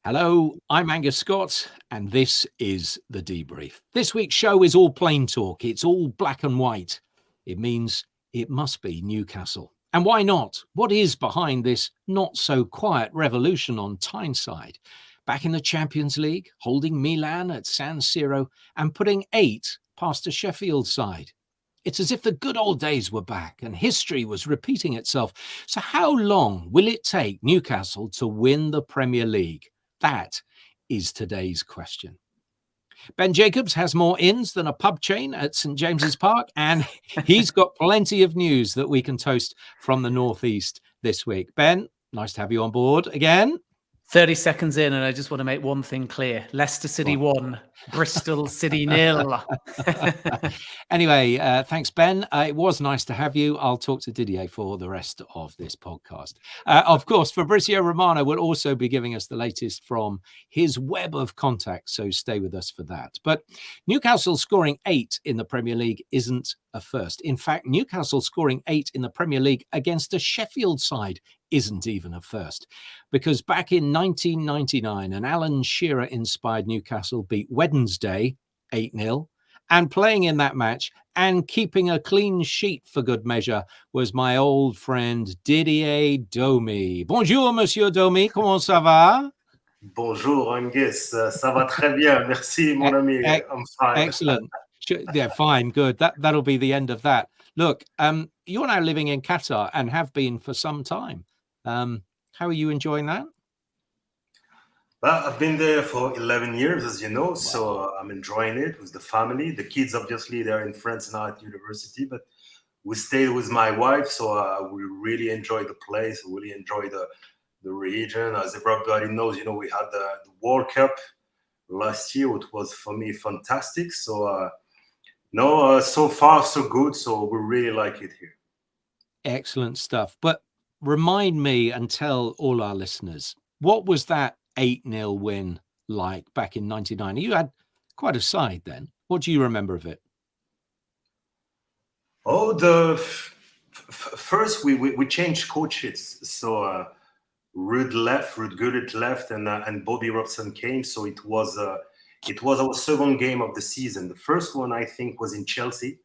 Hello, I'm Angus Scott, and this is the Debrief. This week's show is all plain talk. It's all black and white. It means it must be Newcastle. And why not? What is behind this not-so-quiet revolution on Tyneside? Back in the Champions League, holding Milan at San Siro and putting 8 past a Sheffield side. It's as if the good old days were back and history was repeating itself. So how long will it take Newcastle to win the Premier League? That is today's question. Ben Jacobs has more ins than a pub chain at St James's Park, and he's got plenty of news that we can toast from the Northeast this week. Ben, nice to have you on board again. 30 seconds in, and I just want to make one thing clear. Leicester City 1, Bristol City 0. Anyway, thanks, Ben. It was nice to have you. I'll talk to Didier for the rest of this podcast. Of course, Fabrizio Romano will also be giving us the latest from his web of contacts, so stay with us for that. But Newcastle scoring 8 in the Premier League isn't a first. In fact, Newcastle scoring 8 in the Premier League against a Sheffield side isn't even a first, because back in 1999, an Alan Shearer-inspired Newcastle beat Wednesday 8-0, and playing in that match and keeping a clean sheet for good measure was my old friend Didier Domi. Bonjour, Monsieur Domi, comment ça va? Bonjour, Angus. Ça va très bien. Merci, mon ami. I'm fine. Excellent. Yeah, fine, good. That'll be the end of that. Look, you're now living in Qatar and have been for some time. How are you enjoying that? Well, I've been there for 11 years, as you know, so I'm enjoying it with the family. The kids, obviously, they're in France now at university, but we stayed with my wife, so we really enjoy the place, really enjoy the region. As everybody knows, you know, we had the World Cup last year, which was, for me, fantastic. So, so far, so good. So we really like it here. Excellent stuff. But remind me and tell all our listeners, what was that 8-0 win like back in 99? You had quite a side then. What do you remember of it? Oh, first we changed coaches. So Ruud Gullit left, and Bobby Robson came. So it was our second game of the season. The first one, I think, was in Chelsea.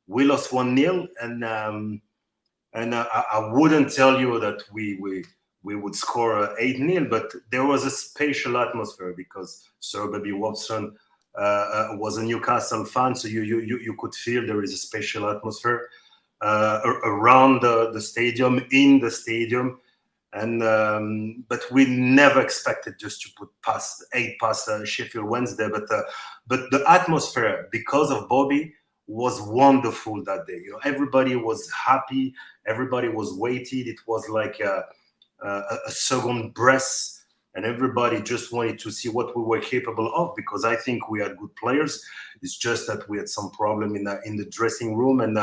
We lost 1-0, and I wouldn't tell you that we would score 8-0, but there was a special atmosphere because Sir Bobby Robson was a Newcastle fan, so you could feel there is a special atmosphere around the stadium, in the stadium, and but we never expected just to put past Sheffield Wednesday, but the atmosphere because of Bobby was wonderful that day. You know, everybody was happy, everybody was waiting. It was like a second breath, and everybody just wanted to see what we were capable of, because I think we had good players. It's just that we had some problem in the dressing room, and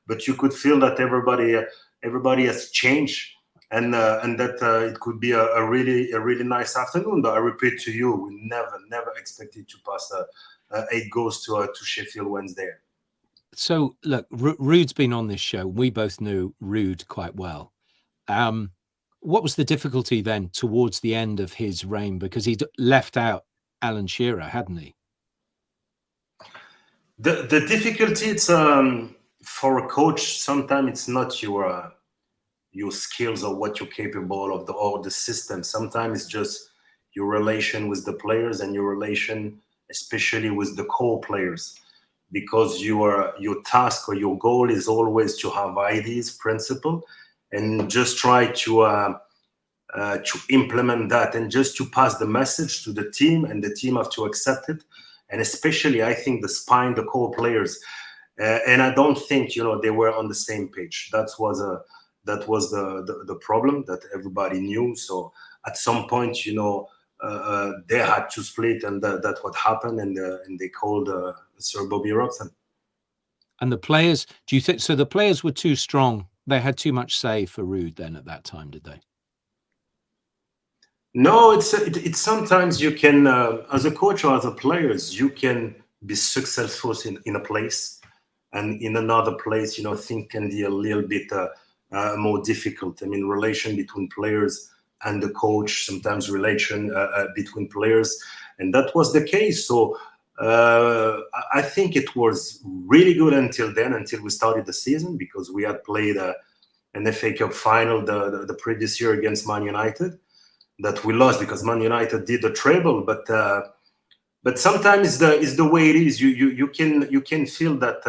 but you could feel that everybody has changed, and that it could be a really nice afternoon. But I repeat to you, we never expected to pass 8 goals to Sheffield Wednesday. So look, Ruud's been on this show. We both knew Ruud quite well. What was the difficulty then towards the end of his reign? Because he'd left out Alan Shearer, hadn't he? The difficulty, it's for a coach, sometimes it's not your skills or what you're capable of, or the system. Sometimes it's just your relation with the players and your relation, especially with the core players. Because your task or your goal is always to have ideas, principle, and just try to implement that, and just to pass the message to the team, and the team have to accept it. And especially, I think the spine, the core players, and I don't think they were on the same page. That was the problem that everybody knew. So at some point, they had to split, and that's what happened, and they called Sir Bobby Robson. And the players, do you think so? The players were too strong. They had too much say for Ruud then at that time, did they? No, it's sometimes you can, as a coach or as a players, you can be successful in a place, and in another place, things can be a little bit more difficult. I mean, relation between players and the coach, sometimes relation between players, and that was the case. So I think it was really good until then, until we started the season, because we had played an FA Cup final the previous year against Man United that we lost because Man United did the treble. But sometimes it's the way it is. You can feel that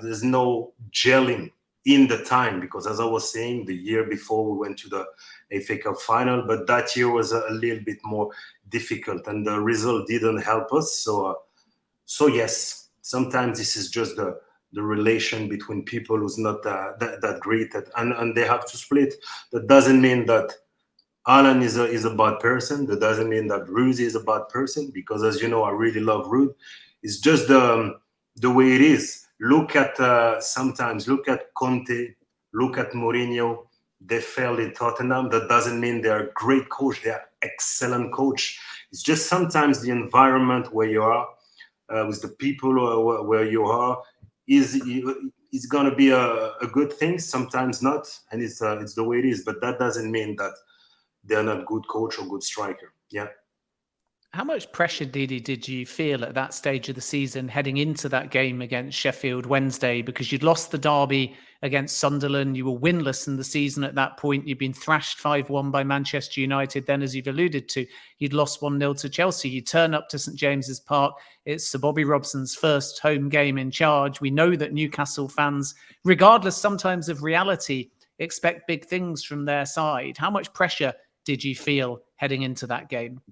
there's no gelling in the time, because as I was saying, the year before we went to the FA Cup final, but that year was a little bit more difficult and the result didn't help us. So yes, sometimes this is just the relation between people who's not that great, and they have to split. That doesn't mean that Alan is a bad person. That doesn't mean that Ruud is a bad person, because as you know, I really love Ruud. It's just the way it is. Look at Conte, look at Mourinho. They failed in Tottenham. That doesn't mean they're a great coach. They're excellent coach. It's just sometimes the environment where you are, with the people where you are, is going to be a good thing. Sometimes not, and it's the way it is. But that doesn't mean that they're not good coach or good striker. Yeah. How much pressure, Didi, did you feel at that stage of the season heading into that game against Sheffield Wednesday? Because you'd lost the derby against Sunderland. You were winless in the season at that point. You'd been thrashed 5-1 by Manchester United. Then, as you've alluded to, you'd lost 1-0 to Chelsea. You turn up to St James's Park. It's Sir Bobby Robson's first home game in charge. We know that Newcastle fans, regardless sometimes of reality, expect big things from their side. How much pressure did you feel heading into that game?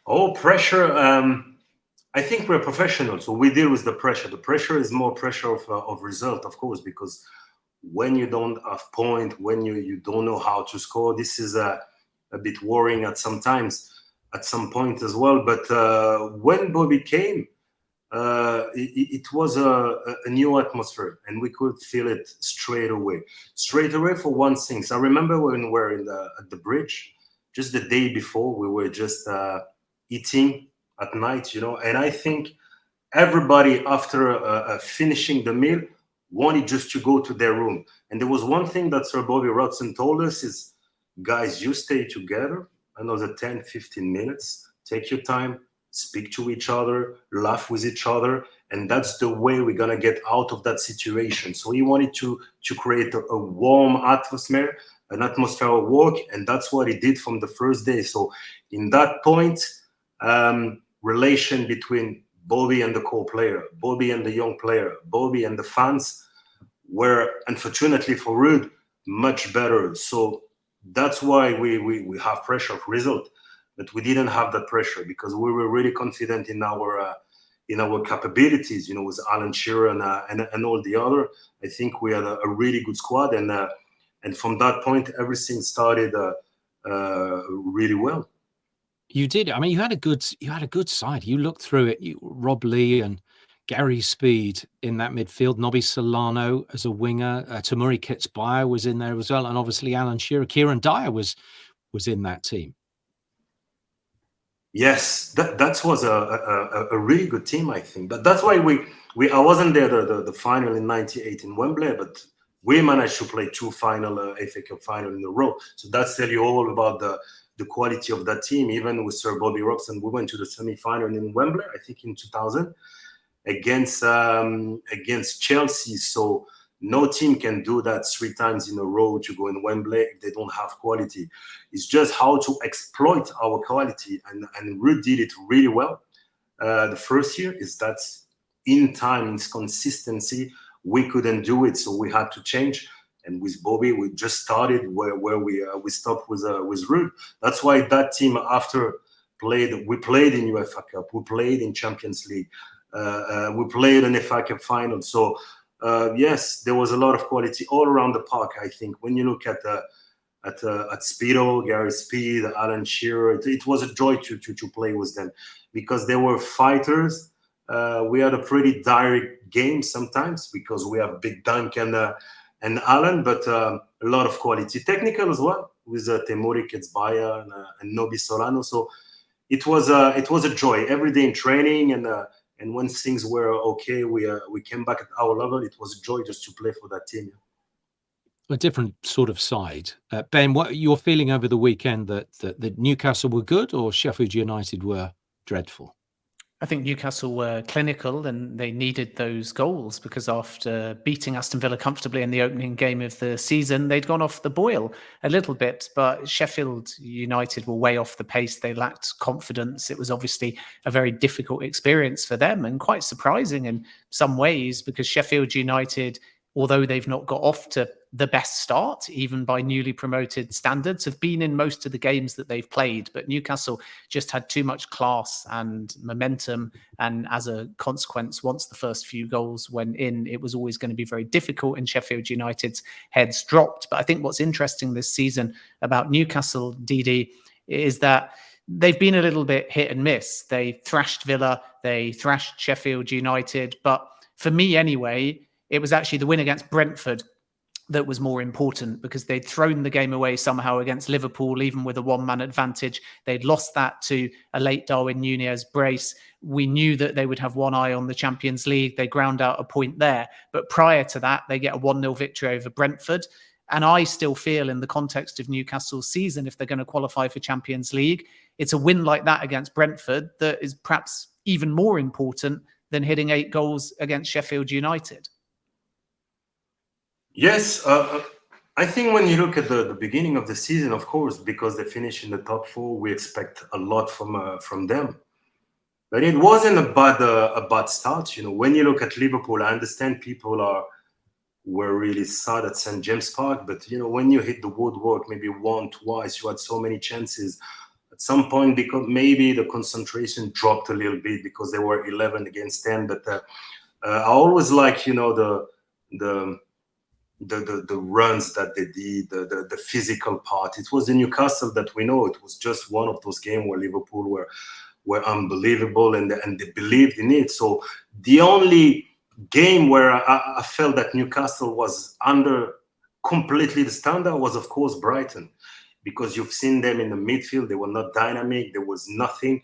Oh, pressure. I think we're professionals, so we deal with the pressure. The pressure is more pressure of result, of course, because when you don't have point, when you don't know how to score, this is a bit worrying at some point as well. But when Bobby came, it was a new atmosphere, and we could feel it straight away. Straight away for one thing. So I remember when we were at the bridge, just the day before, we were just eating at night, and I think everybody after finishing the meal wanted just to go to their room. And there was one thing that Sir Bobby Robson told us is, guys, you stay together another 10-15 minutes, take your time, speak to each other, laugh with each other, and that's the way we're gonna get out of that situation. So he wanted to create a warm atmosphere, an atmosphere of work, and that's what he did from the first day. So in that point, relation between Bobby and the co-player, Bobby and the young player, Bobby and the fans were, unfortunately for Ruud, much better. So that's why we have pressure of result, but we didn't have that pressure because we were really confident in our capabilities. With Alan Shearer and all the other, I think we had a really good squad, and from that point everything started really well. You did. I mean, you had a good side. You looked through it. Rob Lee and Gary Speed in that midfield. Nobby Solano as a winger. Tamuri Kitsbaya was in there as well, and obviously Alan Shearer. Kieran Dyer was in that team. Yes, that was a really good team, I think. But that's why I wasn't there the final in '98 in Wembley, but we managed to play 2 final FA Cup final in a row. So that's tell you all about the quality of that team. Even with Sir Bobby Robson, we went to the semi-final in Wembley, I think in 2000, against Chelsea. So no team can do that 3 times in a row to go in Wembley if they don't have quality. It's just how to exploit our quality, and Ruud did it really well. The first year is that in time, in consistency, we couldn't do it, so we had to change. And with Bobby, we just started where we stopped with Ruud. That's why that team after we played in UEFA Cup, we played in Champions League, we played in FA Cup final. So yes, there was a lot of quality all around the park. I think when you look at Speedo, Gary Speed, Alan Shearer, it was a joy to play with them because they were fighters. We had a pretty direct game sometimes because we have Big Dunk and Alan, but a lot of quality, technical as well, with Temuri Ketsbaya and Nobby Solano. So it was a joy every day in training, and when things were okay, we came back at our level. It was a joy just to play for that team. A different sort of side. Ben, what you're feeling over the weekend, that Newcastle were good or Sheffield United were dreadful? I think Newcastle were clinical and they needed those goals because after beating Aston Villa comfortably in the opening game of the season, they'd gone off the boil a little bit. But Sheffield United were way off the pace. They lacked confidence. It was obviously a very difficult experience for them and quite surprising in some ways because Sheffield United, although they've not got off to the best start, even by newly promoted standards, have been in most of the games that they've played. But Newcastle just had too much class and momentum. And as a consequence, once the first few goals went in, it was always going to be very difficult and Sheffield United's heads dropped. But I think what's interesting this season about Newcastle, Didi, is that they've been a little bit hit and miss. They thrashed Villa, they thrashed Sheffield United. But for me anyway, it was actually the win against Brentford that was more important because they'd thrown the game away somehow against Liverpool, even with a one-man advantage. They'd lost that to a late Darwin Núñez brace. We knew that they would have one eye on the Champions League. They ground out a point there. But prior to that, they get a 1-0 victory over Brentford. And I still feel in the context of Newcastle's season, if they're going to qualify for Champions League, it's a win like that against Brentford that is perhaps even more important than hitting 8 goals against Sheffield United. Yes, I think when you look at the beginning of the season, of course, because they finished in the top 4, we expect a lot from them. But it wasn't a bad start. You know, when you look at Liverpool, I understand people were really sad at St. James Park, but you know, when you hit the woodwork, maybe 1, twice, you had so many chances. At some point, because maybe the concentration dropped a little bit because they were 11 against 10. But I always like, you know, the runs that they did, the physical part. It was the Newcastle that we know. It was just one of those games where Liverpool were unbelievable and they believed in it. So the only game where I felt that Newcastle was under completely the standard was, of course, Brighton, because you've seen them in the midfield. They were not dynamic. There was nothing.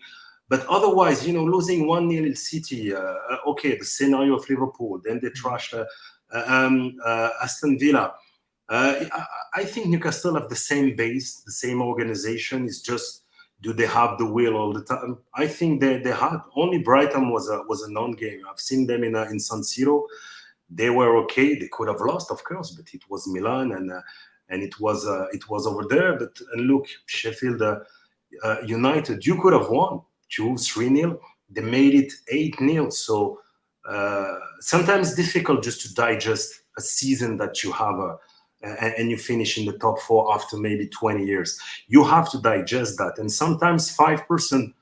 But otherwise, you know, losing 1-0 in City, okay, the scenario of Liverpool, then they trashed Aston Villa. I think Newcastle have the same base, the same organization. It's just, do they have the will all the time? I think they had. Only Brighton was a non-game. I've seen them in San Siro. They were okay. They could have lost, of course, but it was Milan and it was over there. But and look, Sheffield United, you could have won 2-3-0. They made it 8-0. So sometimes it's difficult just to digest a season that you have and you finish in the top 4 after maybe 20 years. You have to digest that. And sometimes 5%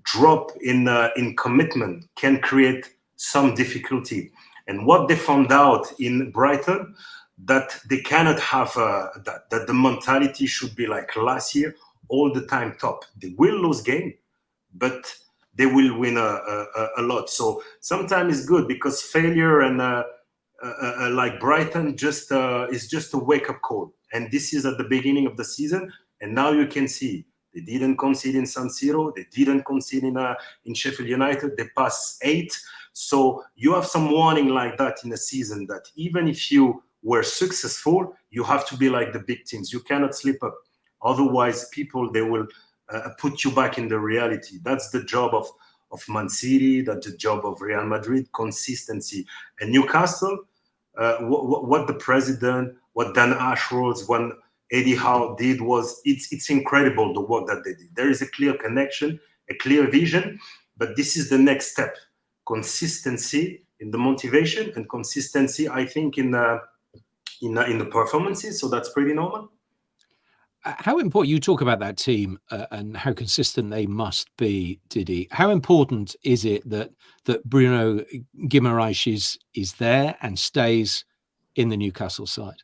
drop in commitment can create some difficulty. And what they found out in Brighton, that they cannot have that the mentality should be like last year, all the time top. They will lose game, but they will win a lot. So sometimes it's good because failure and like Brighton is just a wake-up call. And this is at the beginning of the season. And now you can see they didn't concede in San Siro. They didn't concede in Sheffield United. They passed 8. So you have some warning like that in a season that even if you were successful, you have to be like the big teams. You cannot slip up. Otherwise, people, they will put you back in the reality. That's the job of Man City. That's the job of Real Madrid, consistency. And Newcastle, what the president, what Dan Ashworth, what Eddie Howe did was, it's incredible the work that they did. There is a clear connection, a clear vision, but this is the next step. Consistency in the motivation and consistency, I think, in the performances. So that's pretty normal. How important, you talk about that team and how consistent they must be, Didi. How important is it that Bruno Guimaraes is there and stays in the Newcastle side?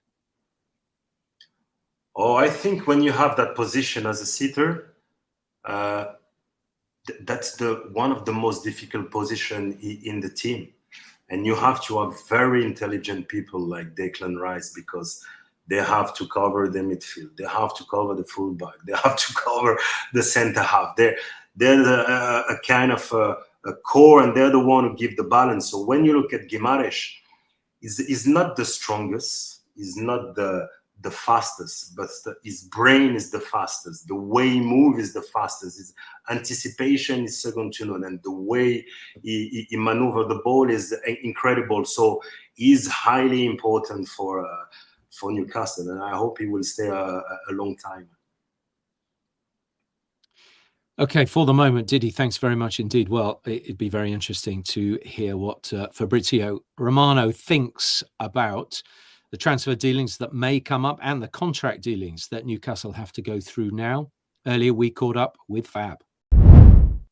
Oh, I think when you have that position as a sitter, that's one of the most difficult position in the team. And you have to have very intelligent people like Declan Rice, because they have to cover the midfield. They have to cover the fullback. They have to cover the center half. They're a kind of a core, and they're the one who give the balance. So when you look at Guimaraes, he's not the strongest. not the fastest, but his brain is the fastest. The way he moves is the fastest. His anticipation is second to none, and the way he maneuver the ball is incredible. So he's highly important for Newcastle, and I hope he will stay a long time. Okay, for the moment, Didi, thanks very much indeed. Well, it'd be very interesting to hear what Fabrizio Romano thinks about the transfer dealings that may come up and the contract dealings that Newcastle have to go through now. Earlier, we caught up with Fab.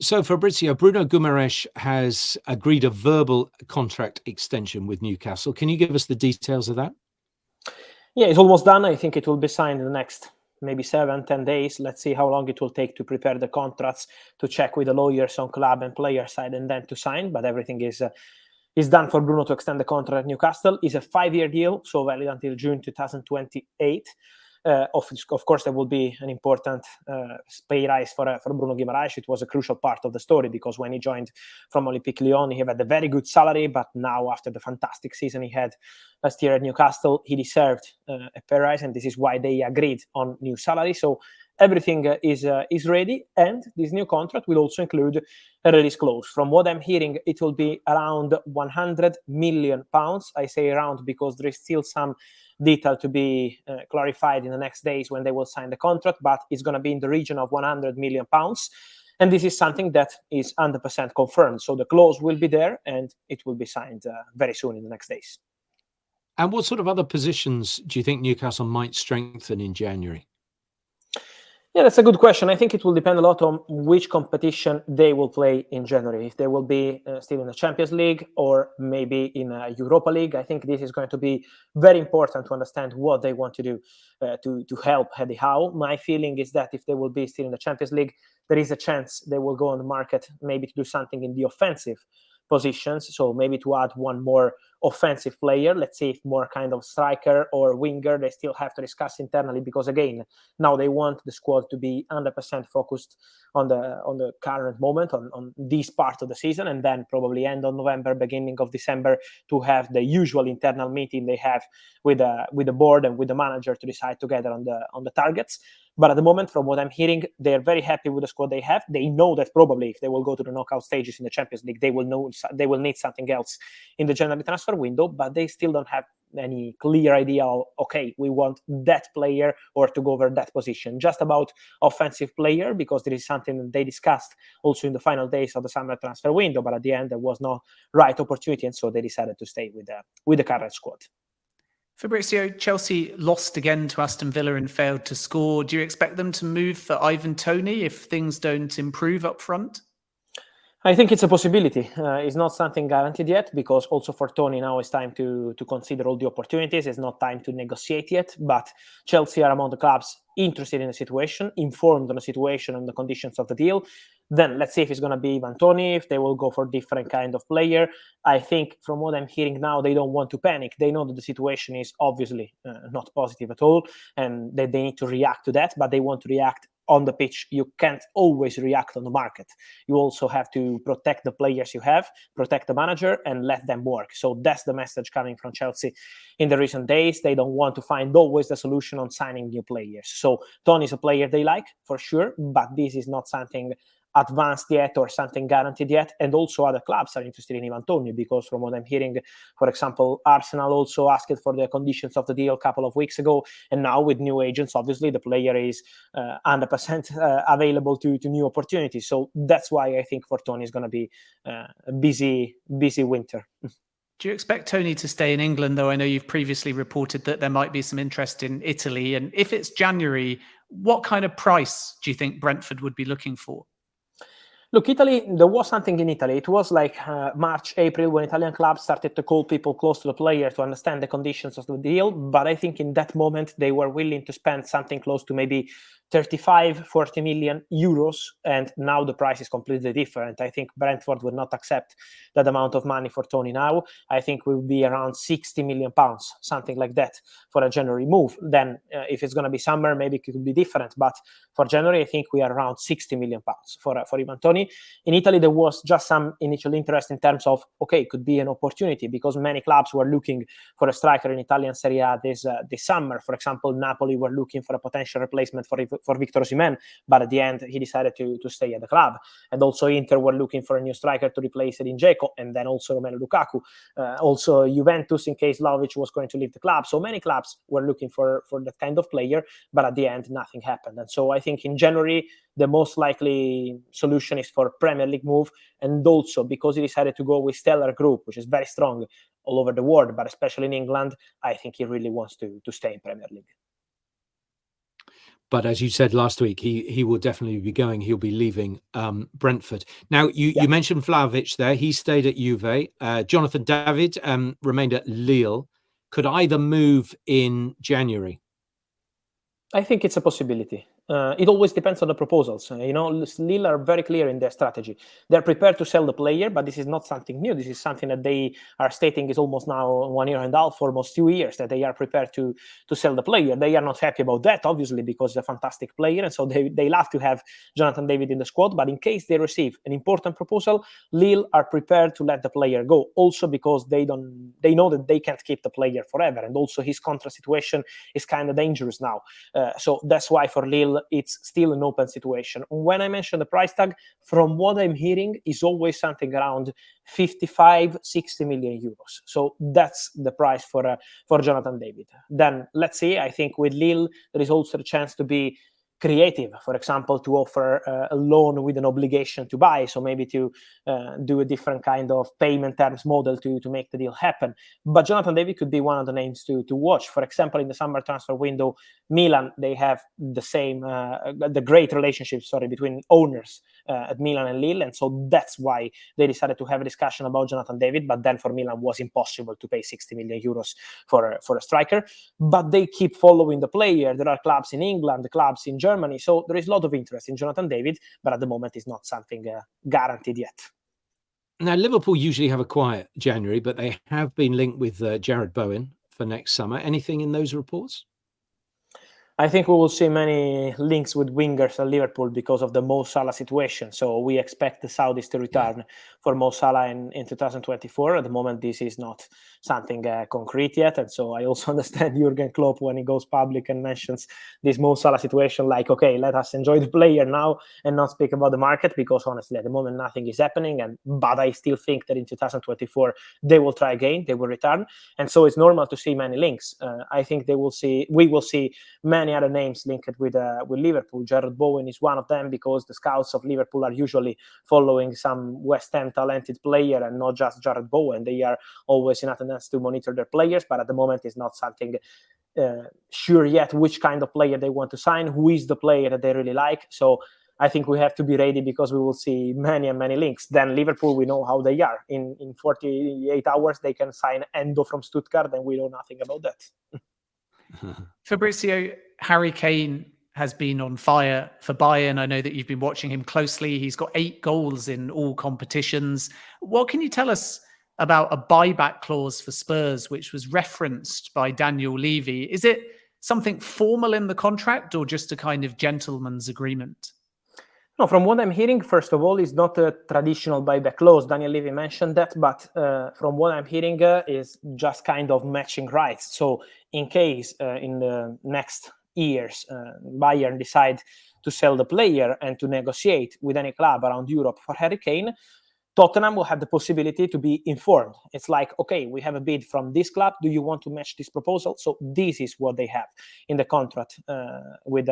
So, Fabrizio, Bruno Guimaraes has agreed a verbal contract extension with Newcastle. Can you give us the details of that? Yeah, it's almost done. I think it will be signed in the next maybe 7-10 days. Let's see how long it will take to prepare the contracts, to check with the lawyers on club and player side, and then to sign. But everything is done for Bruno to extend the contract at Newcastle. It's a 5-year deal, so valid until June 2028. Of course, there will be an important pay rise for Bruno Guimaraes. It was a crucial part of the story because when he joined from Olympique Lyon, he had a very good salary, but now after the fantastic season he had last year at Newcastle, he deserved a pay rise, and this is why they agreed on new salary. So everything is ready, and this new contract will also include a release clause. From what I'm hearing, it will be around £100 million. I say around because there is still some detail to be clarified in the next days when they will sign the contract, but it's going to be in the region of £100 million. And this is something that is 100% confirmed. So the clause will be there, and it will be signed very soon in the next days. And what sort of other positions do you think Newcastle might strengthen in January? Yeah, that's a good question. I think it will depend a lot on which competition they will play in January. If they will be still in the Champions League or maybe in a Europa League, I think this is going to be very important to understand what they want to do to help Eddie Howe. My feeling is that if they will be still in the Champions League, there is a chance they will go on the market maybe to do something in the offensive positions. So maybe to add one more offensive player, let's say if more kind of striker or winger, they still have to discuss internally because again, now they want the squad to be 100% focused on the current moment, on this part of the season, and then probably end of November, beginning of December to have the usual internal meeting they have with the board and with the manager to decide together on the targets. But at the moment, from what I'm hearing, they're very happy with the squad they have. They know that probably if they will go to the knockout stages in the Champions League, they will need something else in the January transfer window, but they still don't have any clear idea of, okay, we want that player or to go over that position. Just about offensive player, because there is something that they discussed also in the final days of the summer transfer window, but at the end there was no right opportunity, and so they decided to stay with the current squad. Fabrizio, Chelsea lost again to Aston Villa and failed to score. Do you expect them to move for Ivan Toney if things don't improve up front? I think it's a possibility. It's not something guaranteed yet because also for Toney now it's time to consider all the opportunities. It's not time to negotiate yet, but Chelsea are among the clubs interested in the situation, informed on the situation and the conditions of the deal. Then let's see if it's going to be Ivan Toney, if they will go for different kind of player. I think from what I'm hearing now, they don't want to panic. They know that the situation is obviously not positive at all and that they need to react to that, but they want to react on the pitch. You can't always react on the market. You also have to protect the players you have, protect the manager, and let them work. So that's the message coming from Chelsea in the recent days. They don't want to find always the solution on signing new players. So Toney is a player they like, for sure, but this is not something advanced yet or something guaranteed yet. And also other clubs are interested in Ivan Toney because from what I'm hearing, for example, Arsenal also asked for the conditions of the deal a couple of weeks ago. And now with new agents, obviously the player is 100% available to new opportunities. So that's why I think for Toney is going to be a busy winter. Do you expect Toney to stay in England, though? I know you've previously reported that there might be some interest in Italy. And if it's January, what kind of price do you think Brentford would be looking for? Look, Italy, there was something in Italy. It was like March, April, when Italian clubs started to call people close to the player to understand the conditions of the deal. But I think in that moment, they were willing to spend something close to maybe 35, 40 million euros, and now the price is completely different. I think Brentford would not accept that amount of money for Tony now. I think we will be around 60 million pounds, something like that, for a January move. Then if it's going to be summer, maybe it could be different. But for January, I think we are around 60 million pounds for Ivan Toney. In Italy, there was just some initial interest in terms of, okay, it could be an opportunity because many clubs were looking for a striker in Italian Serie A this summer. For example, Napoli were looking for a potential replacement for Victor Osimhen, but at the end he decided to stay at the club. And also Inter were looking for a new striker to replace Edin Dzeko, and then also Romelu Lukaku. Also Juventus, in case Vlahovic was going to leave the club. So many clubs were looking for that kind of player, but at the end nothing happened. And so I think in January the most likely solution is for Premier League move, and also because he decided to go with Stellar Group, which is very strong all over the world, but especially in England, I think he really wants to stay in Premier League. But as you said last week, he will definitely be going. He'll be leaving Brentford. Now, you mentioned Vlahovic there. He stayed at Juve. Jonathan David remained at Lille. Could either move in January? I think it's a possibility. It always depends on the proposals. Lille are very clear in their strategy. They're prepared to sell the player, but this is not something new. This is something that they are stating is almost now 1 year and a half, almost 2 years, that they are prepared to sell the player. They are not happy about that, obviously, because he's a fantastic player, and so they love to have Jonathan David in the squad. But in case they receive an important proposal, Lille are prepared to let the player go. Also because they know that they can't keep the player forever, and also his contract situation is kind of dangerous now. So that's why for Lille, it's still an open situation. When I mention the price tag, from what I'm hearing, is always something around 55, 60 million euros. So that's the price for Jonathan David. Then let's see. I think with Lille, there is also a chance to be creative, for example, to offer a loan with an obligation to buy, so maybe to do a different kind of payment terms model to make the deal happen. But Jonathan David could be one of the names to watch. For example, in the summer transfer window, Milan, they have the great relationship between owners at Milan and Lille, and so that's why they decided to have a discussion about Jonathan David. But then for Milan, it was impossible to pay 60 million euros for a striker. But they keep following the player. There are clubs in England, clubs in Germany, so there is a lot of interest in Jonathan David, but at the moment it's not something guaranteed yet. Now, Liverpool usually have a quiet January, but they have been linked with Jared Bowen for next summer. Anything in those reports? I think we will see many links with wingers at Liverpool because of the Mo Salah situation. So we expect the Saudis to return for Mo Salah in 2024. At the moment, this is not something concrete yet. And so I also understand Jurgen Klopp when he goes public and mentions this Mo Salah situation, like, okay, let us enjoy the player now and not speak about the market, because honestly, at the moment, nothing is happening. But I still think that in 2024, they will try again, they will return. And so it's normal to see many links. I think we will see many other names linked with Liverpool. Jared Bowen is one of them, because the scouts of Liverpool are usually following some West Ham talented player and not just Jared Bowen. They are always in attendance to monitor their players, but at the moment it's not something sure yet which kind of player they want to sign, who is the player that they really like. So I think we have to be ready, because we will see many and many links. Then Liverpool, we know how they are. In 48 hours, they can sign Endo from Stuttgart, and we know nothing about that. Fabrizio, Harry Kane has been on fire for Bayern. I know that you've been watching him closely. He's got 8 goals in all competitions. What can you tell us about a buyback clause for Spurs, which was referenced by Daniel Levy? Is it something formal in the contract, or just a kind of gentleman's agreement? No, from what I'm hearing, first of all, it's not a traditional buyback clause. Daniel Levy mentioned that, but from what I'm hearing, is just kind of matching rights. So in case in the next years, Bayern decide to sell the player and to negotiate with any club around Europe for Harry Kane, Tottenham will have the possibility to be informed. It's like, okay, we have a bid from this club. Do you want to match this proposal? So this is what they have in the contract with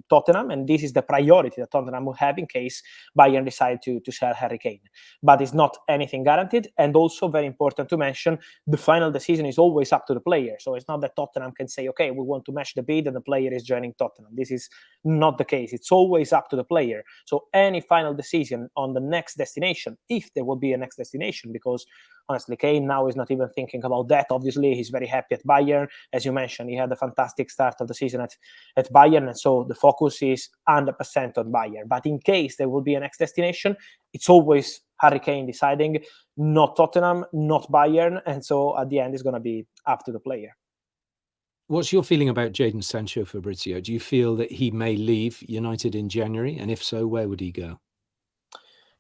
Tottenham, and this is the priority that Tottenham will have in case Bayern decide to sell Harry Kane. But it's not anything guaranteed, and also very important to mention, the final decision is always up to the player. So it's not that Tottenham can say, okay, we want to match the bid and the player is joining Tottenham. This is not the case. It's always up to the player. So any final decision on the next destination destination, if there will be a next destination, because honestly, Kane now is not even thinking about that. Obviously, he's very happy at Bayern. As you mentioned, he had a fantastic start of the season at Bayern, and so the focus is 100% on Bayern. But in case there will be a next destination, it's always Harry Kane deciding, not Tottenham, not Bayern, and so at the end, it's going to be up to the player. What's your feeling about Jadon Sancho, Fabrizio? Do you feel that he may leave United in January? And if so, where would he go?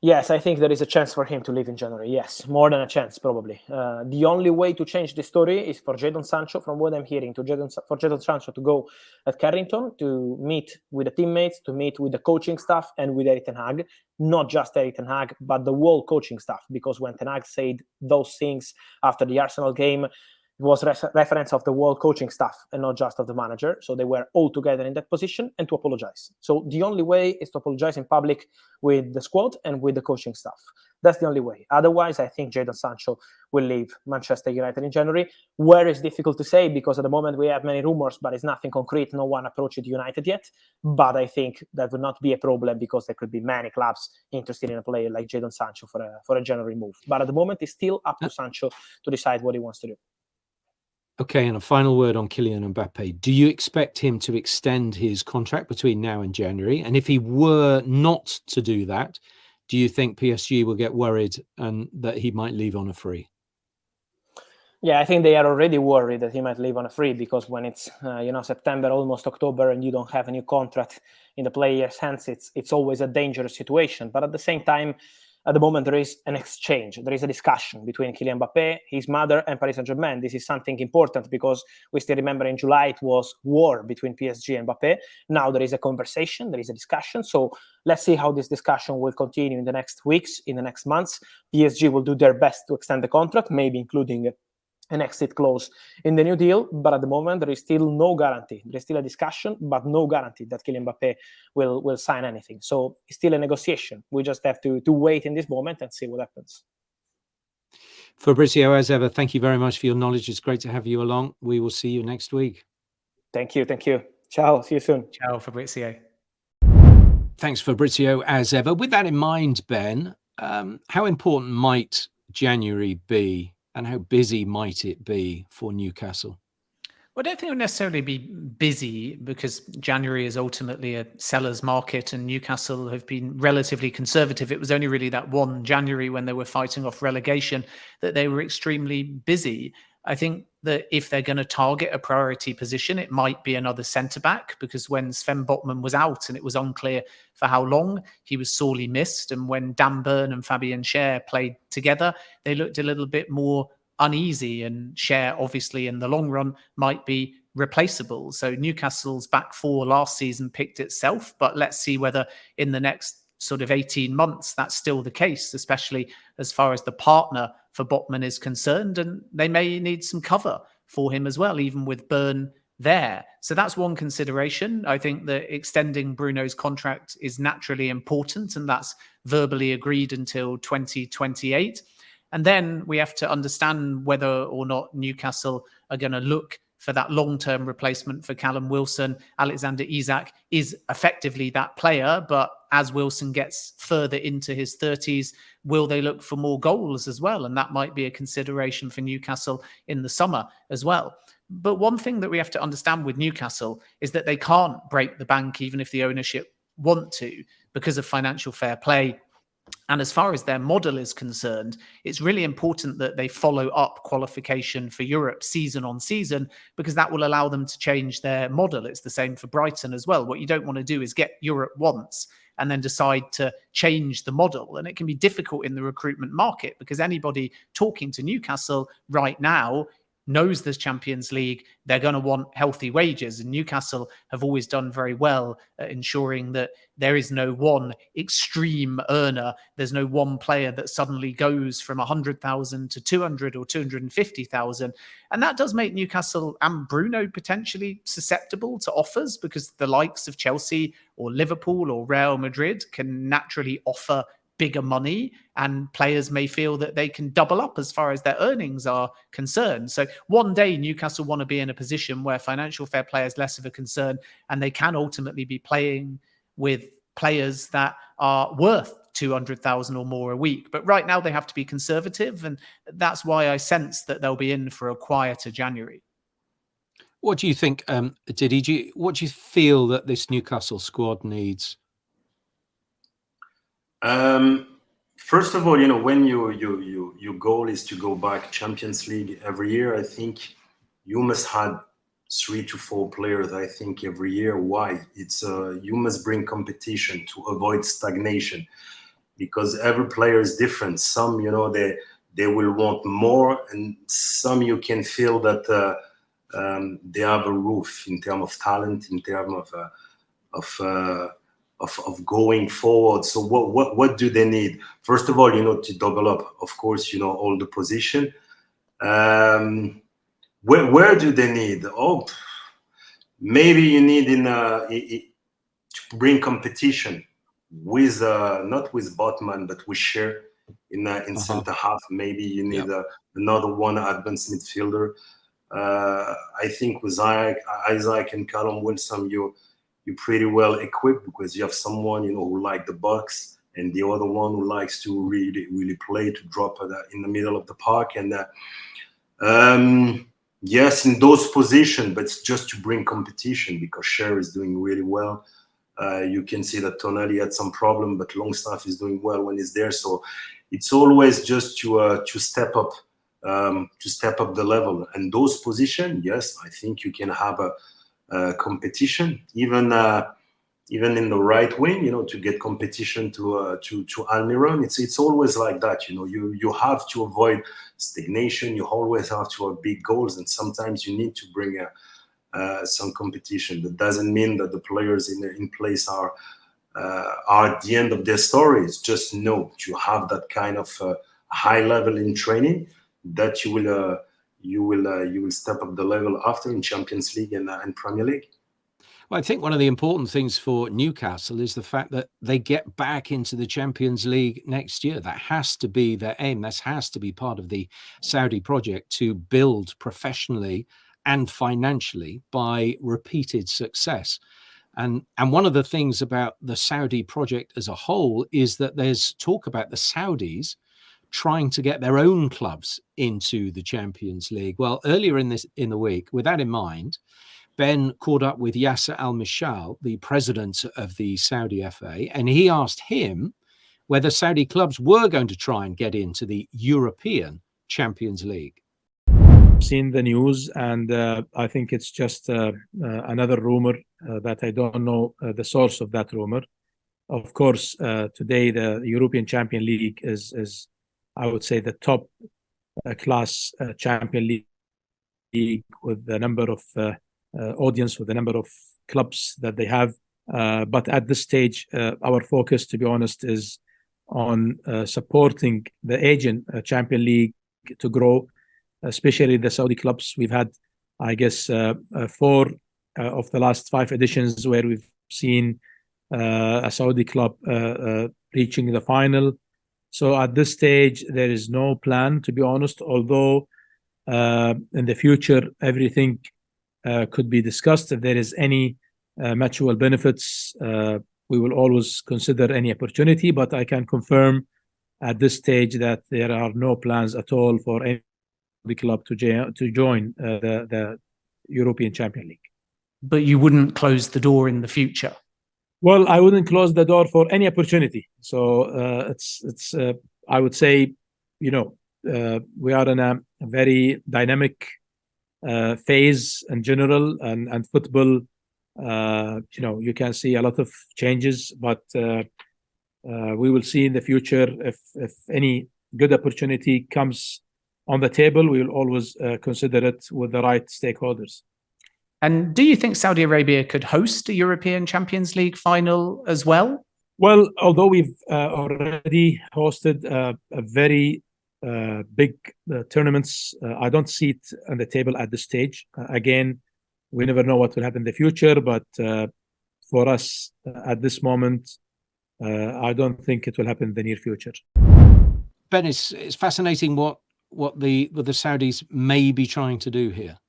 Yes, I think there is a chance for him to leave in January. Yes, more than a chance, probably. The only way to change the story is for Jadon Sancho, from what I'm hearing, for Jadon Sancho to go at Carrington, to meet with the teammates, to meet with the coaching staff and with Eddie Howe. Not just Eddie Howe, but the whole coaching staff. Because when Ten Hag said those things after the Arsenal game, it was reference of the whole coaching staff and not just of the manager. So they were all together in that position, and to apologize. So the only way is to apologize in public with the squad and with the coaching staff. That's the only way. Otherwise, I think Jadon Sancho will leave Manchester United in January. Where is difficult to say, because at the moment we have many rumors, but it's nothing concrete. No one approached United yet. But I think that would not be a problem, because there could be many clubs interested in a player like Jadon Sancho for a January move. But at the moment, it's still up to Sancho to decide what he wants to do. Okay, and a final word on Kylian Mbappe. Do you expect him to extend his contract between now and January? And if he were not to do that, do you think PSG will get worried and that he might leave on a free? Yeah, I think they are already worried that he might leave on a free, because when it's September, almost October, and you don't have a new contract in the player's hands, it's always a dangerous situation. But at the same time, at the moment, there is an exchange. There is a discussion between Kylian Mbappe, his mother, and Paris Saint-Germain. This is something important, because we still remember in July it was war between PSG and Mbappe. Now there is a conversation, there is a discussion. So let's see how this discussion will continue in the next weeks, in the next months. PSG will do their best to extend the contract, maybe including an exit clause in the new deal, but at the moment there is still no guarantee. There is still a discussion, but no guarantee that Kylian Mbappe will sign anything. So it's still a negotiation. We just have to wait in this moment and see what happens. Fabrizio, as ever, thank you very much for your knowledge. It's great to have you along. We will see you next week. Thank you. Ciao, see you soon. Ciao, Fabrizio. Thanks, Fabrizio, as ever. With that in mind, Ben, how important might January be? And how busy might it be for Newcastle? Well, I don't think it would necessarily be busy, because January is ultimately a seller's market, and Newcastle have been relatively conservative. It was only really that one January, when they were fighting off relegation, that they were extremely busy. I think that if they're going to target a priority position, it might be another centre-back, because when Sven Botman was out and it was unclear for how long, he was sorely missed. And when Dan Burn and Fabian Schär played together, they looked a little bit more uneasy, and Schär, obviously, in the long run, might be replaceable. So Newcastle's back four last season picked itself, but let's see whether in the next sort of 18 months that's still the case, especially as far as the partner for Botman is concerned, and they may need some cover for him as well, even with Burn there. So that's one consideration. I think that extending Bruno's contract is naturally important, and that's verbally agreed until 2028. And then we have to understand whether or not Newcastle are going to look for that long-term replacement for Callum Wilson. Alexander Isak is effectively that player, but as Wilson gets further into his 30s, will they look for more goals as well? And that might be a consideration for Newcastle in the summer as well. But one thing that we have to understand with Newcastle is that they can't break the bank, even if the ownership want to, because of financial fair play. And as far as their model is concerned, it's really important that they follow up qualification for Europe season on season, because that will allow them to change their model. It's the same for Brighton as well. What you don't want to do is get Europe once and then decide to change the model. And it can be difficult in the recruitment market, because anybody talking to Newcastle right now knows there's Champions League. They're going to want healthy wages. And Newcastle have always done very well at ensuring that there is no one extreme earner. There's no one player that suddenly goes from 100,000 to 200 or 250,000. And that does make Newcastle and Bruno potentially susceptible to offers, because the likes of Chelsea or Liverpool or Real Madrid can naturally offer bigger money, and players may feel that they can double up as far as their earnings are concerned. So one day Newcastle want to be in a position where financial fair play is less of a concern, and they can ultimately be playing with players that are worth 200,000 or more a week. But right now they have to be conservative, and that's why I sense that they'll be in for a quieter January. What do you think, Didi? What do you feel that this Newcastle squad needs? First of all, when your goal is to go back Champions League every year, I think you must have 3 to 4 players, I think, every year. Why? It's you must bring competition to avoid stagnation, because every player is different. Some, they will want more, and some you can feel that they have a roof in terms of talent, in terms of going forward. So what do they need? First of all, to double up, of course, all the position. Where do they need? Oh, maybe you need to bring competition with not with Botman, but with Cher in centre half. Maybe you need another one advanced midfielder. I think with Isaac and Callum Wilson, you're pretty well equipped, because you have someone who like the box, and the other one who likes to really play, to drop in the middle of the park. And yes, in those positions, but it's just to bring competition, because Cher is doing really well. You can see that Tonali had some problem, but Longstaff is doing well when he's there. So it's always just to step up the level. And those positions, yes, I think you can have a competition, even in the right wing, to get competition to Almiron. It's always like that, you have to avoid stagnation. You always have to have big goals, and sometimes you need to bring some competition. That doesn't mean that the players in place are at the end of their story. It's just to have that kind of high level in training, that you will step up the level after in Champions League and Premier League. Well, I think one of the important things for Newcastle is the fact that they get back into the Champions League next year. That has to be their aim. That has to be part of the Saudi project, to build professionally and financially by repeated success. And one of the things about the Saudi project as a whole is that there's talk about the Saudis trying to get their own clubs into the Champions League. Well, earlier in the week, with that in mind, Ben caught up with Yasser Al-Mishal, the president of the Saudi FA, and he asked him whether Saudi clubs were going to try and get into the European Champions League. Seen the news, and I think it's just another rumor that I don't know the source of that rumor. Of course, today the European Champion League is I would say the top class Champion League, with the number of audience, with the number of clubs that they have. But at this stage, our focus, to be honest, is on supporting the Asian Champion League to grow, especially the Saudi clubs. We've had, I guess, 4 of the last 5 editions where we've seen a Saudi club reaching the final. So at this stage, there is no plan, to be honest, although in the future, everything could be discussed. If there is any mutual benefits, we will always consider any opportunity, but I can confirm at this stage that there are no plans at all for any club to join the European Champion League. But you wouldn't close the door in the future? Well, I wouldn't close the door for any opportunity. So it's I would say, we are in a very dynamic phase in general, and football, you can see a lot of changes, but we will see in the future if any good opportunity comes on the table. We will always consider it with the right stakeholders. And do you think Saudi Arabia could host a European Champions League final as well? Well, although we've already hosted a very big tournaments, I don't see it on the table at this stage. Again, we never know what will happen in the future, but for us at this moment, I don't think it will happen in the near future. Ben, it's fascinating what the Saudis may be trying to do here.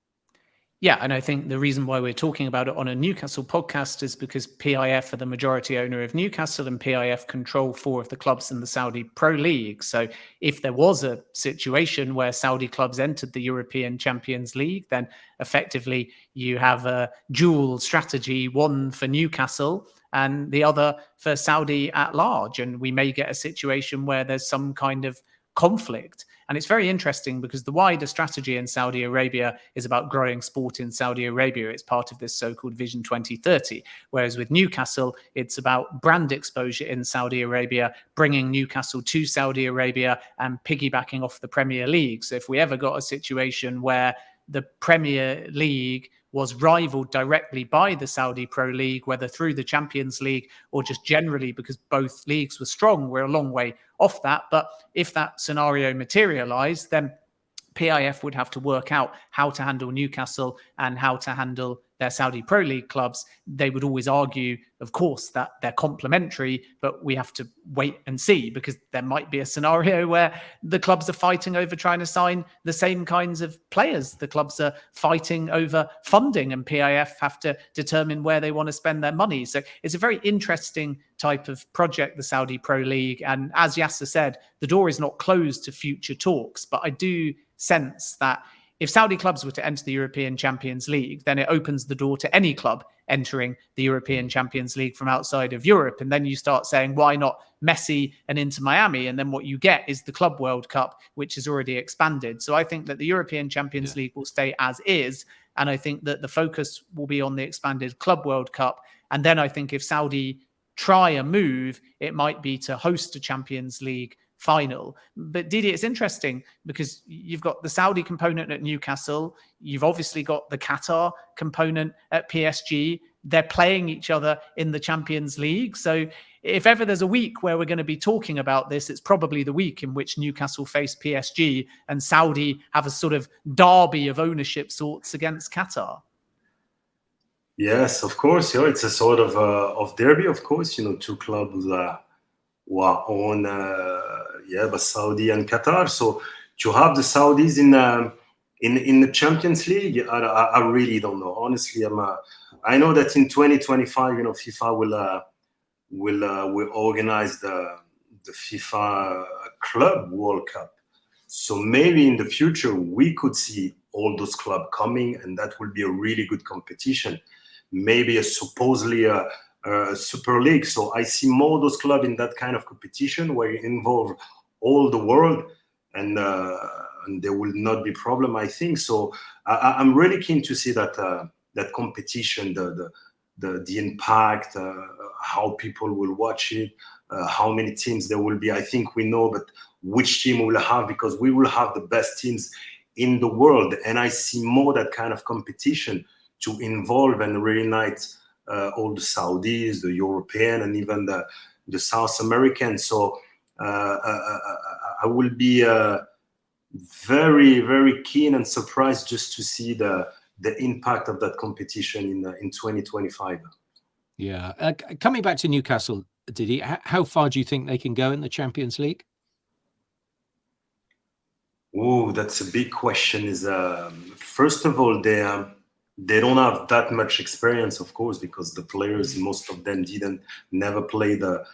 Yeah, and I think the reason why we're talking about it on a Newcastle podcast is because PIF are the majority owner of Newcastle, and PIF control 4 of the clubs in the Saudi Pro League. So if there was a situation where Saudi clubs entered the European Champions League, then effectively you have a dual strategy, one for Newcastle and the other for Saudi at large. And we may get a situation where there's some kind of conflict. And it's very interesting because the wider strategy in Saudi Arabia is about growing sport in Saudi Arabia. It's part of this so-called Vision 2030. Whereas with Newcastle, it's about brand exposure in Saudi Arabia, bringing Newcastle to Saudi Arabia and piggybacking off the Premier League. So if we ever got a situation where the Premier League was rivaled directly by the Saudi Pro League, whether through the Champions League or just generally because both leagues were strong, we're a long way off that. But if that scenario materialized, then PIF would have to work out how to handle Newcastle and how to handle their Saudi Pro League clubs. They would always argue, of course, that they're complementary, but we have to wait and see, because there might be a scenario where the clubs are fighting over trying to sign the same kinds of players. The clubs are fighting over funding, and PIF have to determine where they want to spend their money. So it's a very interesting type of project, the Saudi Pro League. And as Yasser said, the door is not closed to future talks, but I do sense that if Saudi clubs were to enter the European Champions League, then it opens the door to any club entering the European Champions League from outside of Europe. And then you start saying, why not Messi and Inter Miami? And then what you get is the Club World Cup, which is already expanded. So I think that the European Champions League will stay as is. And I think that the focus will be on the expanded Club World Cup. And then I think if Saudi try a move, it might be to host a Champions League final. But Didier, it's interesting because you've got the Saudi component at Newcastle. You've obviously got the Qatar component at PSG. They're playing each other in the Champions League. So if ever there's a week where we're going to be talking about this, it's probably the week in which Newcastle face PSG and Saudi have a sort of derby of ownership sorts against Qatar. Yes, of course. It's a sort of derby, of course. Two clubs who are on but Saudi and Qatar. So to have the Saudis in the Champions League, I really don't know. Honestly, I know that in 2025, FIFA will organize the FIFA Club World Cup. So maybe in the future we could see all those clubs coming, and that will be a really good competition. Maybe supposedly a Super League. So I see more those clubs in that kind of competition where you involve all the world, and there will not be problem, I think. So I'm really keen to see that competition, the impact, how people will watch it, how many teams there will be. I think we know, but which team we will have, because we will have the best teams in the world. And I see more that kind of competition to involve and reunite all the Saudis, the European, and even the South American. So I will be very, very keen and surprised just to see the impact of that competition in 2025. Yeah. Coming back to Newcastle, Didier, how far do you think they can go in the Champions League? Oh, that's a big question. First of all, they don't have that much experience, of course, because the players, most of them never play the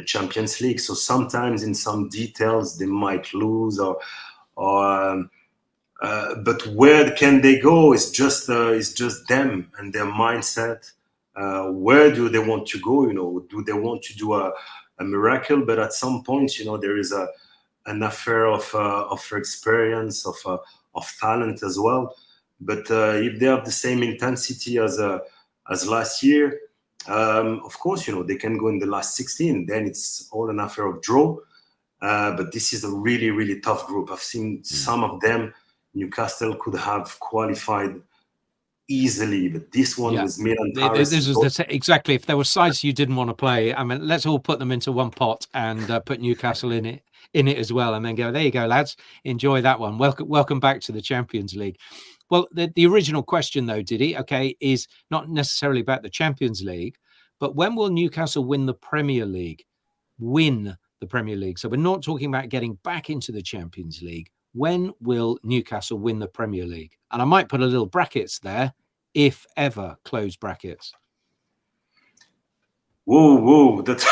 Champions League. So sometimes in some details they might lose, but where can they go? It's just them and their mindset. Where do they want to go? Do they want to do a miracle? But at some point, there is an affair of experience, of talent as well. But if they have the same intensity as last year, of course, they can go in the last 16. Then it's all an affair of draw. But this is a really, really tough group. I've seen some of them. Newcastle could have qualified easily, but this one was Milan. This was exactly. If there were sides you didn't want to play, I mean, let's all put them into one pot and put Newcastle in it as well, and then go, there you go, lads, enjoy that one. Welcome back to the Champions League. Well, the original question, though, Diddy, is not necessarily about the Champions League, but when will Newcastle win the Premier League? So we're not talking about getting back into the Champions League. when will Newcastle win the Premier League? And I might put a little brackets there, if ever, close brackets. Whoa! That's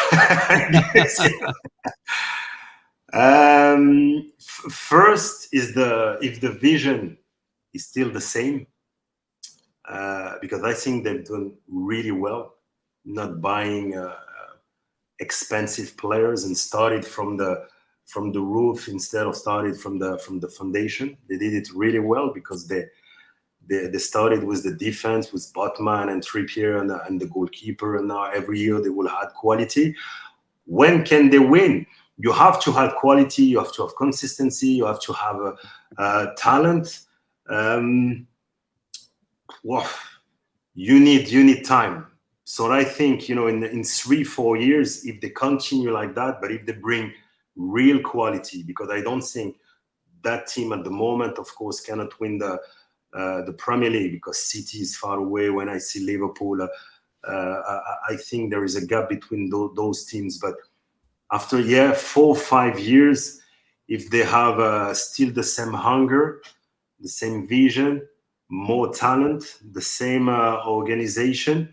first is if the vision is still the same, because I think they've done really well, not buying expensive players and started from the roof instead of started from the foundation. They did it really well because they started with the defense, with Botman and Trippier and the goalkeeper, and now every year they will add quality. When can they win? You have to have quality, you have to have consistency, you have to have talent. You need time. So I think, in 3-4 years, if they continue like that, but if they bring real quality, because I don't think that team at the moment, of course, cannot win the Premier League because City is far away. When I see Liverpool, I think there is a gap between those teams. But after 4-5 years, if they have still the same hunger, the same vision, more talent, the same organization,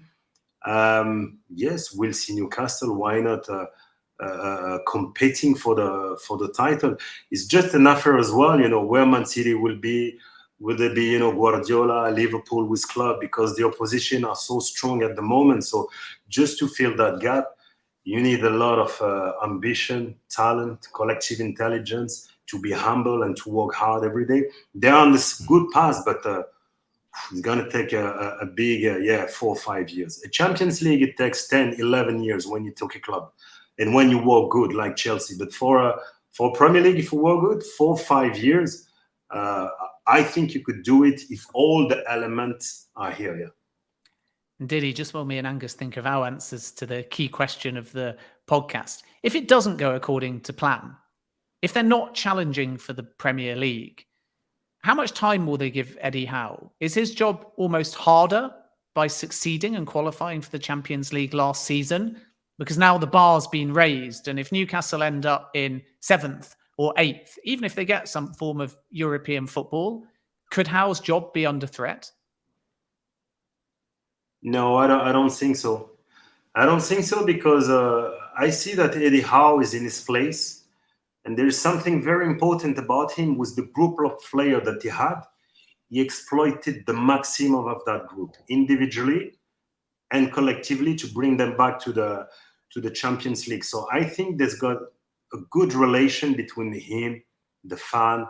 yes, we'll see Newcastle. Why not competing for the title? It's just an affair as well, where Man City will be. Will there be, Guardiola, Liverpool with club, because the opposition are so strong at the moment. So just to fill that gap, you need a lot of ambition, talent, collective intelligence, to be humble and to work hard every day. They're on this good path, but it's going to take a big 4 or 5 years. A Champions League, it takes 10, 11 years when you take a club and when you work good like Chelsea. But for Premier League, if you work good, 4 or 5 years, I think you could do it if all the elements are here. Yeah. Diddy, just while me and Angus think of our answers to the key question of the podcast, if it doesn't go according to plan, if they're not challenging for the Premier League, how much time will they give Eddie Howe? Is his job almost harder by succeeding and qualifying for the Champions League last season? Because now the bar's been raised, and if Newcastle end up in 7th or 8th, even if they get some form of European football, could Howe's job be under threat? No, I don't think so. I don't think so because I see that Eddie Howe is in his place, and there is something very important about him with the group of players that he had. He exploited the maximum of that group, individually and collectively, to bring them back to the Champions League. So I think there's got a good relation between him, the fan,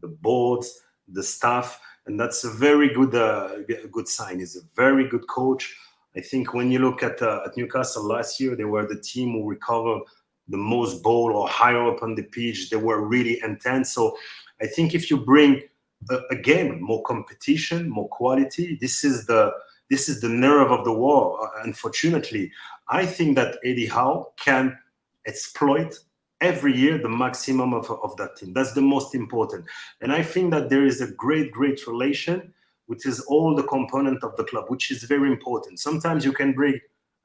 the boards, the staff, and that's a very good sign. He's a very good coach. I think when you look at Newcastle last year, they were the team who recovered the most ball or higher up on the pitch. They were really intense. So I think if you bring again more competition, more quality, this is the nerve of the war. Unfortunately, I think that Eddie Howe can exploit every year the maximum of that team. That's the most important. And I think that there is a great relation, which is all the component of the club, which is very important. Sometimes you can bring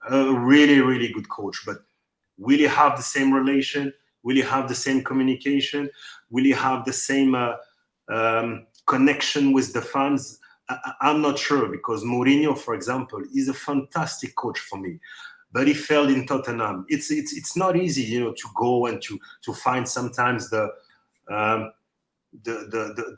a really good coach, but will you have the same relation? Will you have the same communication? Will you have the same connection with the fans? I'm not sure, because Mourinho, for example, is a fantastic coach for me, but he failed in Tottenham. It's not easy, to go and to find sometimes the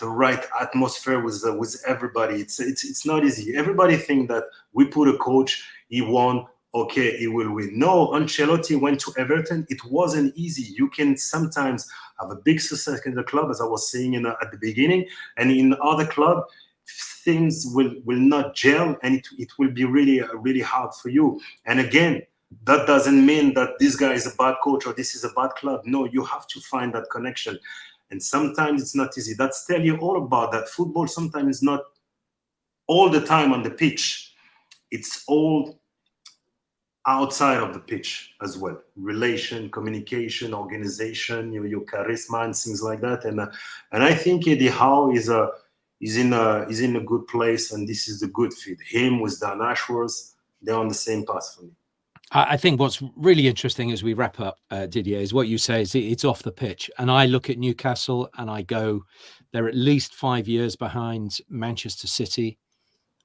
right atmosphere with everybody. It's not easy. Everybody think that we put a coach, he won, okay, he will win. No, Ancelotti went to Everton. It wasn't easy. You can sometimes have a big success in the club, as I was saying at the beginning, and in other club, things will not gel, and it will be really hard for you. And again, that doesn't mean that this guy is a bad coach or this is a bad club. No, you have to find that connection. And sometimes it's not easy. That's tell you all about that. Football sometimes is not all the time on the pitch. It's all outside of the pitch as well. Relation, communication, organization, your charisma and things like that. And I think Eddie Howe is in a good place, and this is the good fit. Him with Dan Ashworth, they're on the same path for me. I think what's really interesting as we wrap up, Didier, is what you say is it's off the pitch. And I look at Newcastle and I go, they're at least 5 years behind Manchester City.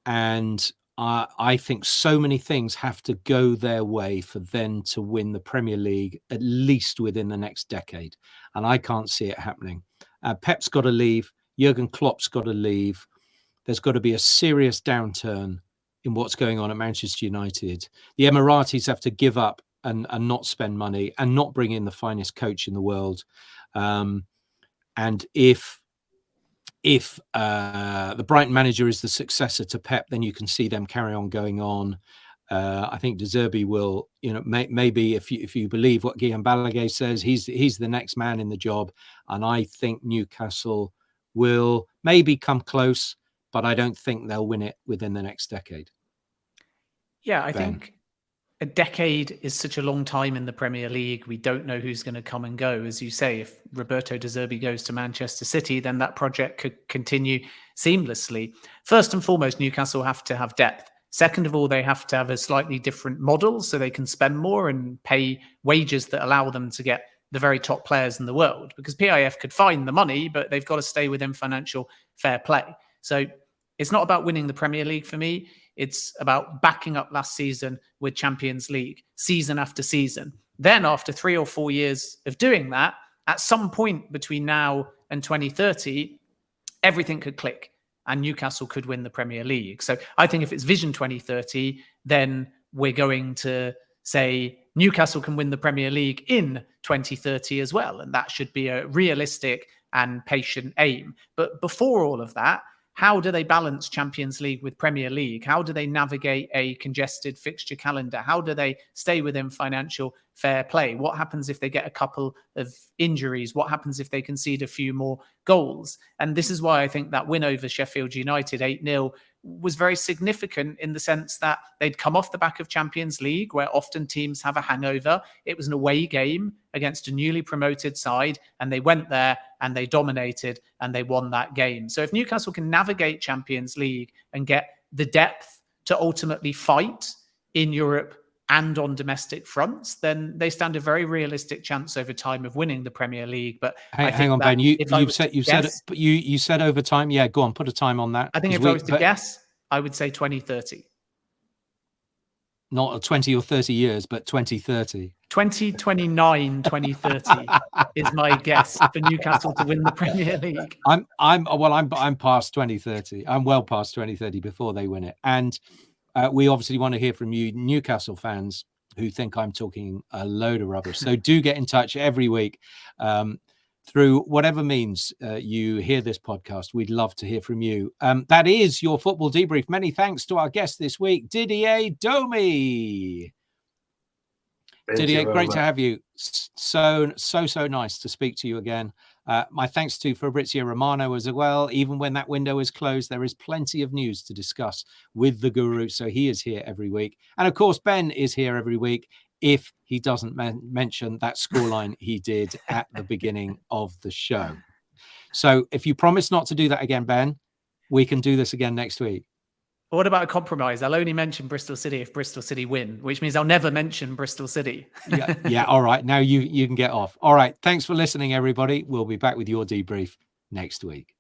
And I think so many things have to go their way for them to win the Premier League, at least within the next decade. And I can't see it happening. Pep's got to leave. Jurgen Klopp's got to leave. There's got to be a serious downturn in what's going on at Manchester United. The Emiratis have to give up and not spend money and not bring in the finest coach in the world. And if the Brighton manager is the successor to Pep, then you can see them carry on going on. I think De Zerbi will, maybe if you believe what Guillaume Balaguer says, he's the next man in the job. And I think Newcastle will maybe come close, but I don't think they'll win it within the next decade. Yeah, I think a decade is such a long time in the Premier League. We don't know who's going to come and go. As you say, if Roberto De Zerbi goes to Manchester City, then that project could continue seamlessly. First and foremost, Newcastle have to have depth. Second of all, they have to have a slightly different model so they can spend more and pay wages that allow them to get the very top players in the world. Because PIF could find the money, but they've got to stay within financial fair play. So it's not about winning the Premier League for me. It's about backing up last season with Champions League, season after season. Then after 3 or 4 years of doing that, at some point between now and 2030, everything could click and Newcastle could win the Premier League. So I think if it's Vision 2030, then we're going to say Newcastle can win the Premier League in 2030 as well. And that should be a realistic and patient aim. But before all of that, how do they balance Champions League with Premier League? How do they navigate a congested fixture calendar? How do they stay within financial fair play? What happens if they get a couple of injuries? What happens if they concede a few more goals? And this is why I think that win over Sheffield United 8-0 was very significant in the sense that they'd come off the back of Champions League, where often teams have a hangover. It was an away game against a newly promoted side, and they went there and they dominated and they won that game. So if Newcastle can navigate Champions League and get the depth to ultimately fight in Europe and on domestic fronts, then they stand a very realistic chance over time of winning the Premier League. But hang on, Ben. You said over time. Yeah, go on. Put a time on that. I think if I was to guess, I would say 2030. Not 20 or 30 years, but 2030. 2029, 2030 is my guess for Newcastle to win the Premier League. I'm past 2030. I'm well past 2030 before they win it. And we obviously want to hear from you, Newcastle fans, who think I'm talking a load of rubbish. So do get in touch every week through whatever means you hear this podcast. We'd love to hear from you. That is your football debrief. Many thanks to our guest this week, Didier Domi. Didier, great to have you. So nice to speak to you again. My thanks to Fabrizio Romano as well. Even when that window is closed, there is plenty of news to discuss with the guru. So he is here every week. And of course, Ben is here every week if he doesn't mention that scoreline he did at the beginning of the show. So if you promise not to do that again, Ben, we can do this again next week. What about a compromise? I'll only mention Bristol City if Bristol City win, which means I'll never mention Bristol City. Yeah. All right. Now you can get off. All right. Thanks for listening, everybody. We'll be back with your debrief next week.